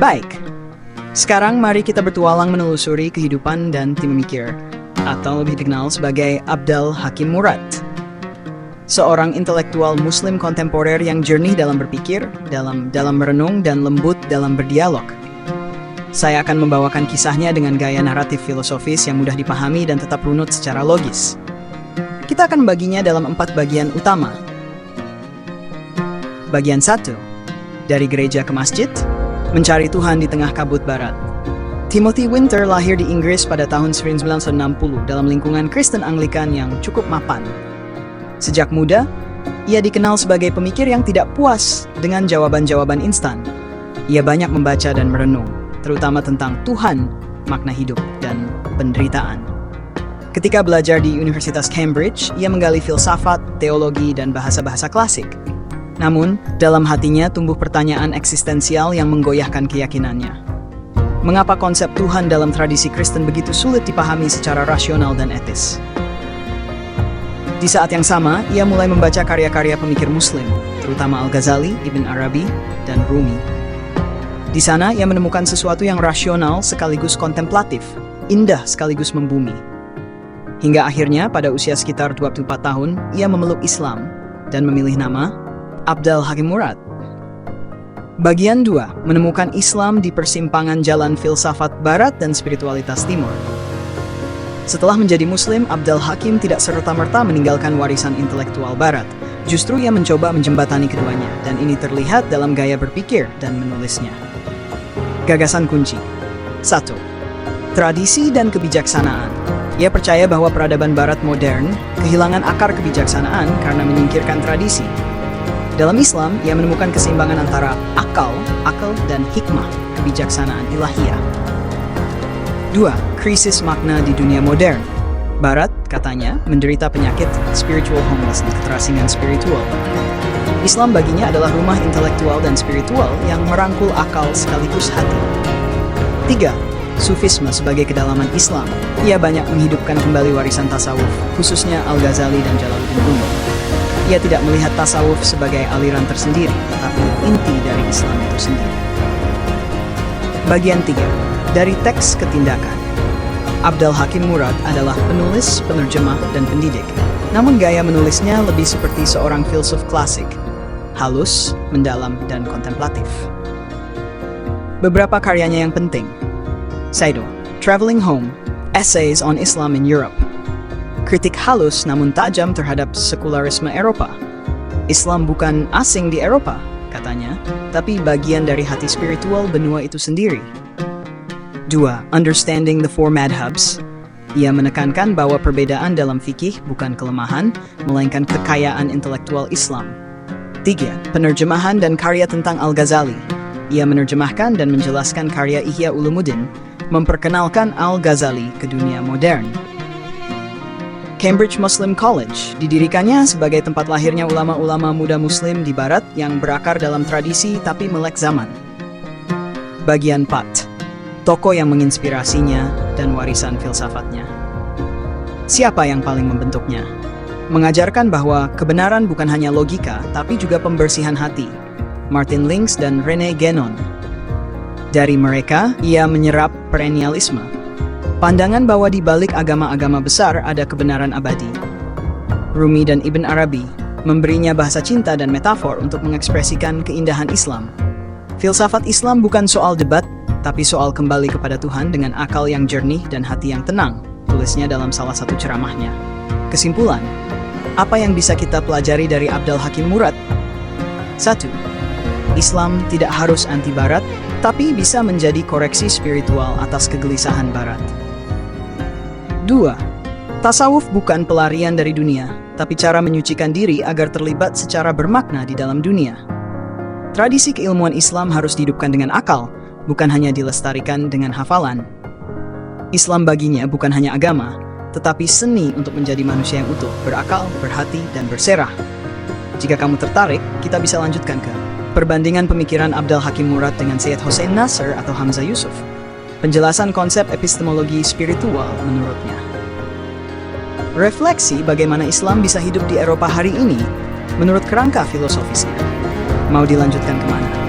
Baik, sekarang mari kita bertualang menelusuri kehidupan dan tim mikir, atau lebih dikenal sebagai Abdal Hakim Murad. Seorang intelektual muslim kontemporer yang jernih dalam berpikir, dalam merenung dan lembut dalam berdialog. Saya akan membawakan kisahnya dengan gaya naratif filosofis yang mudah dipahami dan tetap runut secara logis. Kita akan membaginya dalam 4 bagian utama. Bagian 1. Dari gereja ke masjid, mencari Tuhan di tengah kabut barat. Timothy Winter lahir di Inggris pada tahun 1960 dalam lingkungan Kristen Anglikan yang cukup mapan. Sejak muda, ia dikenal sebagai pemikir yang tidak puas dengan jawaban-jawaban instan. Ia banyak membaca dan merenung, terutama tentang Tuhan, makna hidup, dan penderitaan. Ketika belajar di Universitas Cambridge, ia menggali filsafat, teologi, dan bahasa-bahasa klasik. Namun, dalam hatinya tumbuh pertanyaan eksistensial yang menggoyahkan keyakinannya. Mengapa konsep Tuhan dalam tradisi Kristen begitu sulit dipahami secara rasional dan etis? Di saat yang sama, ia mulai membaca karya-karya pemikir Muslim, terutama Al-Ghazali, Ibn Arabi, dan Rumi. Di sana, ia menemukan sesuatu yang rasional sekaligus kontemplatif, indah sekaligus membumi. Hingga akhirnya, pada usia sekitar 24 tahun, ia memeluk Islam dan memilih nama Abdal Hakim Murad. Bagian 2, menemukan Islam di persimpangan jalan filsafat Barat dan spiritualitas Timur. Setelah menjadi Muslim, Abdal Hakim tidak serta-merta meninggalkan warisan intelektual Barat. Justru ia mencoba menjembatani keduanya, dan ini terlihat dalam gaya berpikir dan menulisnya. Gagasan kunci 1. Tradisi dan kebijaksanaan. Ia percaya bahwa peradaban Barat modern kehilangan akar kebijaksanaan karena menyingkirkan tradisi. Dalam Islam, ia menemukan keseimbangan antara akal, dan hikmah, kebijaksanaan ilahiyah. 2. Krisis makna di dunia modern. Barat, katanya, menderita penyakit spiritual homelessness, keterasingan spiritual. Islam baginya adalah rumah intelektual dan spiritual yang merangkul akal sekaligus hati. 3. Sufisme sebagai kedalaman Islam. Ia banyak menghidupkan kembali warisan tasawuf, khususnya Al-Ghazali dan Jalaluddin Rumi. Ia tidak melihat tasawuf sebagai aliran tersendiri, tetapi inti dari Islam itu sendiri. Bagian 3. Dari teks ke tindakan. Abdal Hakim Murad adalah penulis, penerjemah, dan pendidik. Namun gaya menulisnya lebih seperti seorang filsuf klasik, halus, mendalam, dan kontemplatif. Beberapa karyanya yang penting. Saido, Traveling Home, Essays on Islam in Europe. Kritik halus namun tajam terhadap sekularisme Eropa. Islam bukan asing di Eropa, katanya, tapi bagian dari hati spiritual benua itu sendiri. 2. Understanding the Four Madhabs. Ia menekankan bahwa perbedaan dalam fikih bukan kelemahan, melainkan kekayaan intelektual Islam. 3. Penerjemahan dan karya tentang Al-Ghazali. Ia menerjemahkan dan menjelaskan karya Ihya Ulumuddin, memperkenalkan Al-Ghazali ke dunia modern. Cambridge Muslim College didirikannya sebagai tempat lahirnya ulama-ulama muda Muslim di Barat yang berakar dalam tradisi tapi melek zaman. Bagian 4. Tokoh yang menginspirasinya dan warisan filsafatnya. Siapa yang paling membentuknya? Mengajarkan bahwa kebenaran bukan hanya logika, tapi juga pembersihan hati. Martin Links dan René Guénon. Dari mereka, ia menyerap perennialisme. Pandangan bahwa di balik agama-agama besar ada kebenaran abadi. Rumi dan Ibn Arabi memberinya bahasa cinta dan metafor untuk mengekspresikan keindahan Islam. Filsafat Islam bukan soal debat, tapi soal kembali kepada Tuhan dengan akal yang jernih dan hati yang tenang, tulisnya dalam salah satu ceramahnya. Kesimpulan, apa yang bisa kita pelajari dari Abdal Hakim Murad? 1. Islam tidak harus anti Barat, tapi bisa menjadi koreksi spiritual atas kegelisahan Barat. 2. Tasawuf bukan pelarian dari dunia, tapi cara menyucikan diri agar terlibat secara bermakna di dalam dunia. Tradisi keilmuan Islam harus dihidupkan dengan akal, bukan hanya dilestarikan dengan hafalan. Islam baginya bukan hanya agama, tetapi seni untuk menjadi manusia yang utuh, berakal, berhati, dan berserah. Jika kamu tertarik, kita bisa lanjutkan ke perbandingan pemikiran Abdal Hakim Murad dengan Syed Hossein Nasr atau Hamzah Yusuf. Penjelasan konsep epistemologi spiritual menurutnya. Refleksi bagaimana Islam bisa hidup di Eropa hari ini menurut kerangka filosofisnya. Mau dilanjutkan kemana?